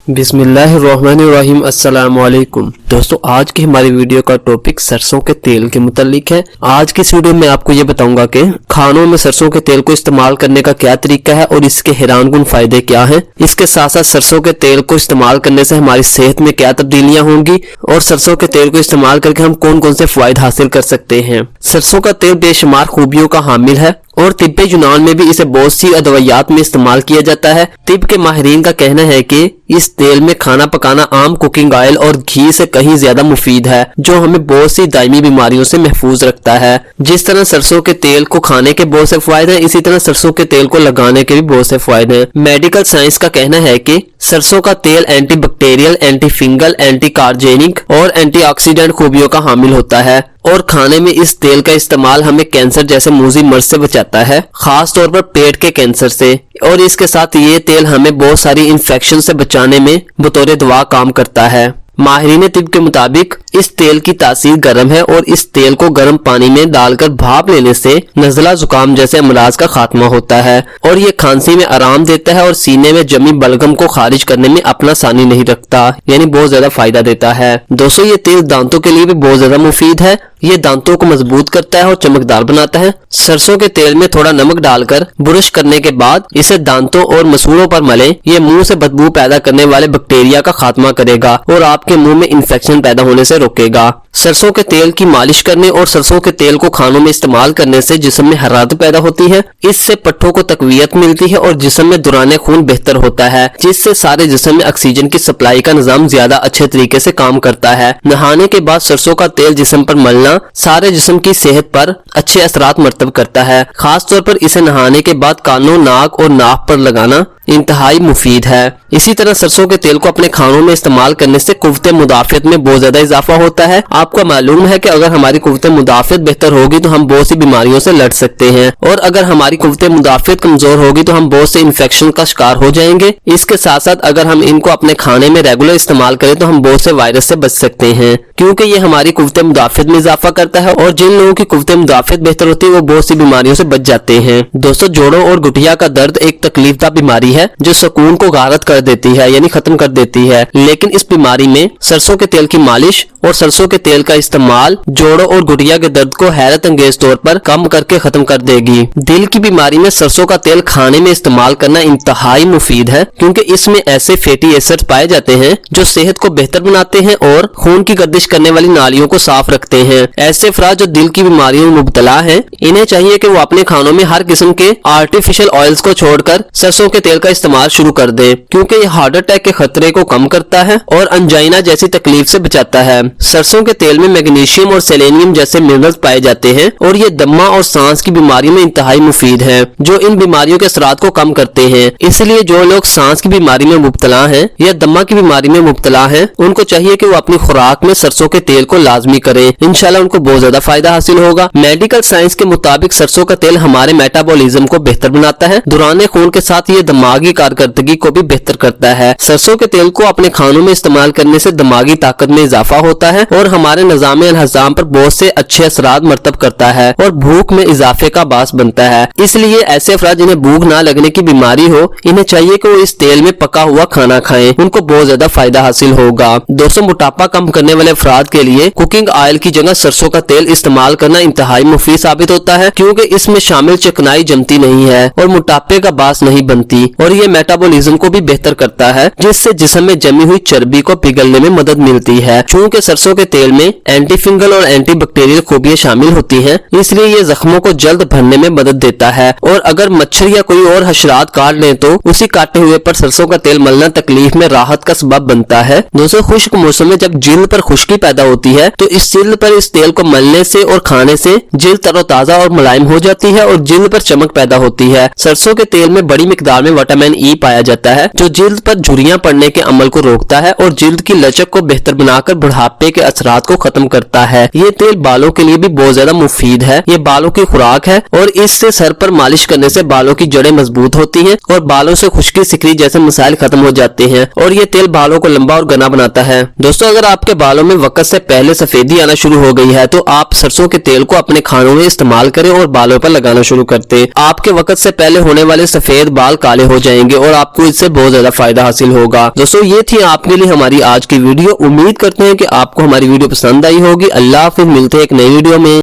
बिस्मिल्लाहिर्रहमानिर्रहीम। अस्सलाम वालेकुम दोस्तों, आज की हमारी वीडियो का टॉपिक सरसों के तेल के मुतालिक है। आज की इस वीडियो में आपको ये बताऊंगा कि खानों में सरसों के तेल को इस्तेमाल करने का क्या तरीका है और इसके हैरानकुन फायदे क्या हैं। इसके साथ साथ सरसों के तेल को इस्तेमाल करने से हमारी सेहत में क्या तब्दीलियां होंगी और सरसों के तेल को इस्तेमाल करके हम कौन कौन से फायदे हासिल कर सकते हैं। सरसों का तेल बेशुमार खूबियों का हामिल है और तिब्बे यूनान में भी इसे बहुत सी अदवियात में इस्तेमाल किया जाता है। तिब के माहिरीन का कहना है कि इस तेल में खाना पकाना आम कुकिंग ऑयल और घी से कहीं ज्यादा मुफीद है, जो हमें बहुत सी दायमी बीमारियों से महफूज रखता है। जिस तरह सरसों के तेल को खाने के बहुत से फायदे हैं, इसी तरह सरसों के तेल को लगाने के भी बहुत से फायदे हैं। मेडिकल साइंस का कहना है कि सरसों का तेल एंटी बैक्टीरियल, एंटी फिंगल, एंटी कार्जेनिक और एंटीऑक्सीडेंट खूबियों का हामिल होता है और खाने में इस तेल का इस्तेमाल हमें कैंसर जैसे मूजी मर्ज से बचाता है, खास तौर पर पेट के कैंसर से। और इसके साथ ये तेल हमें बहुत सारी इन्फेक्शन से बचाने में बतौर दवा काम करता है। माहिरीन तिब के मुताबिक इस तेल की तासीर गर्म है और इस तेल को गर्म पानी में डालकर भाप लेने से नज़ला जुकाम जैसे अमराज का खात्मा होता है और ये खांसी में आराम देता है और सीने में जमी बलगम को खारिज करने में अपना सानी नहीं रखता, यानी बहुत ज्यादा फायदा देता है। दोस्तों, ये तेल दांतों के लिए भी बहुत ज्यादा मुफीद है। ये दांतों को मजबूत करता है और चमकदार बनाता है। सरसों के तेल में थोड़ा नमक डालकर ब्रश करने के बाद इसे दांतों और मसूड़ों पर मलें। ये मुंह से बदबू पैदा करने वाले बैक्टीरिया का खात्मा करेगा और आपके मुंह में इन्फेक्शन पैदा होने से रोकेगा। सरसों के तेल की मालिश करने और सरसों के तेल को खानों में इस्तेमाल करने से जिस्म में हरारत पैदा होती है। इससे पट्ठों को तकवीयत मिलती है और जिस्म में दौरान खून बेहतर होता है, जिससे सारे जिस्म में ऑक्सीजन की सप्लाई का निजाम ज्यादा अच्छे तरीके से काम करता है। नहाने के बाद सरसों का तेल जिस्म पर मलना सारे जिस्म की सेहत पर अच्छे असरात मरतब करता है। खास तौर पर इसे नहाने के बाद कानों, नाक और नाक पर लगाना इंतहाई मुफीद है। इसी तरह सरसों के तेल को अपने खानों में इस्तेमाल करने से कुव्वते मुदाफियत में बहुत ज्यादा इजाफा होता है। आपको मालूम है कि अगर हमारी कुव्वते मुदाफियत बेहतर होगी तो हम बहुत सी बीमारियों से लड़ सकते हैं और अगर हमारी कुव्वते मुदाफियत कमजोर होगी तो हम बहुत से इन्फेक्शन का शिकार हो जाएंगे। इसके साथ साथ अगर हम इनको अपने खाने में रेगुलर इस्तेमाल करें तो हम बहुत से वायरस से बच सकते हैं, क्योंकि ये हमारी कुव्वते मुदाफियत में इजाफा करता है और जिन लोगों की कुव्वते मुदाफियत बेहतर होती है वो बहुत सी बीमारियों से बच जाते हैं। दोस्तों, जोड़ों और घुटिया का दर्द एक तकलीफदा बीमारी है जो सुकून को गारत कर देती है, यानी खत्म कर देती है। लेकिन इस बीमारी में सरसों के तेल की मालिश और सरसों के तेल का इस्तेमाल जोड़ों और घुटिया के दर्द को हैरत अंगेज तौर पर कम करके खत्म कर देगी। दिल की बीमारी में सरसों का तेल खाने में इस्तेमाल करना इंतहाई मुफीद है, क्योंकि इसमें ऐसे फैटी एसिड्स पाए जाते हैं जो सेहत को बेहतर बनाते हैं और खून की गर्दिश करने वाली नालियों को साफ रखते हैं। ऐसे अफराद जो दिल की बीमारियों में मुब्तला हैं, इन्हें चाहिए कि वो अपने खानों में हर किस्म के आर्टिफिशियल ऑयल्स को छोड़कर सरसों के तेल का इस्तेमाल शुरू कर दे, क्योंकि ये हार्ट अटैक के खतरे को कम करता है और अंजाइना जैसी तकलीफ से बचाता है। सरसों के तेल में मैग्नीशियम और सेलेनियम जैसे मिनरल्स पाए जाते हैं और ये दमा और सांस की बीमारियों में इंतहाई मुफीद है, जो इन बीमारियों के असरात को कम करते हैं। इसलिए जो लोग सांस की बीमारी में मुब्तला हैं या दमा की बीमारी में मुब्तला हैं, उनको चाहिए कि वो अपनी खुराक में सरसों के तेल को लाजमी करें। इंशाल्लाह उनको बहुत ज्यादा फायदा हासिल होगा। मेडिकल साइंस के मुताबिक सरसों का तेल हमारे मेटाबॉलिज्म को बेहतर बनाता है। दौरान खून के साथ ये दिमागी कारकर्दगी को भी बेहतर करता है। सरसों के तेल को अपने खानों में इस्तेमाल करने से दिमागी ताकत में इजाफा होता है और हमारे निजाम हज़ाम पर बहुत से अच्छे असरात मरतब करता है और भूख में इजाफे का बास बनता है। इसलिए ऐसे अफराद जिन्हें भूख ना लगने की बीमारी हो, इन्हें चाहिए कि वो इस तेल में पका हुआ खाना खाएं, उनको बहुत ज्यादा फायदा हासिल होगा। दोस्तों, मोटापा कम करने वाले अफराद के लिए कुकिंग ऑयल की जगह सरसों का तेल इस्तेमाल करना इंतहाई मुफीद साबित होता है, क्योंकि इसमें शामिल चिकनाई जमती नहीं है और मोटापे का बास नहीं बनती और ये मेटाबॉलिज्म को भी बेहतर करता है, जिससे जिस्म में जमी हुई चर्बी को पिघलने में मदद मिलती है। चूँकि सरसों के तेल में एंटी फिंगल और एंटी बैक्टीरियल खूबियां शामिल होती हैं, इसलिए ये जख्मों को जल्द भरने में मदद देता है और अगर मच्छर या कोई और हशरात काट लें तो उसी काटे हुए पर सरसों का तेल मलना तकलीफ में राहत का सबब बनता है। दोस्तों, खुश्क मौसम में जब जिल्द पर खुश्की पैदा होती है तो इस जिल्द पर इस तेल को मलने से और खाने से जिल्द तरोताजा और मुलायम हो जाती है और जिल्द पर चमक पैदा होती है। सरसों के तेल में बड़ी मिकदार में विटामिन ई पाया जाता है, जो जिल्द पर झुर्रियां पड़ने के अमल को रोकता है और जिल्द की लचक को बेहतर बनाकर बुढ़ापे के असरात को खत्म करता है। ये तेल बालों के लिए भी बहुत ज्यादा मुफीद है। ये बालों की खुराक है और इससे सर पर मालिश करने से बालों की जड़ें मजबूत होती हैं और बालों से खुश्की, सिकरी जैसे मसाइल खत्म हो जाते हैं और ये तेल बालों को लंबा और घना बनाता है। दोस्तों, अगर आपके बालों में वक्त से पहले सफेदी आना शुरू हो गई है तो आप सरसों के तेल को अपने खानों में इस्तेमाल करें और बालों पर लगाना शुरू करते। आपके वक्त से पहले होने वाले सफेद बाल काले हो जाएंगे और आपको इससे बहुत ज्यादा फायदा हासिल होगा। दोस्तों ये थी आपके लिए हमारी आज की वीडियो। उम्मीद करते हैं कि आपको हमारी वीडियो पसंद आई होगी। अल्लाह हाफिज़, मिलते हैं एक नई वीडियो में।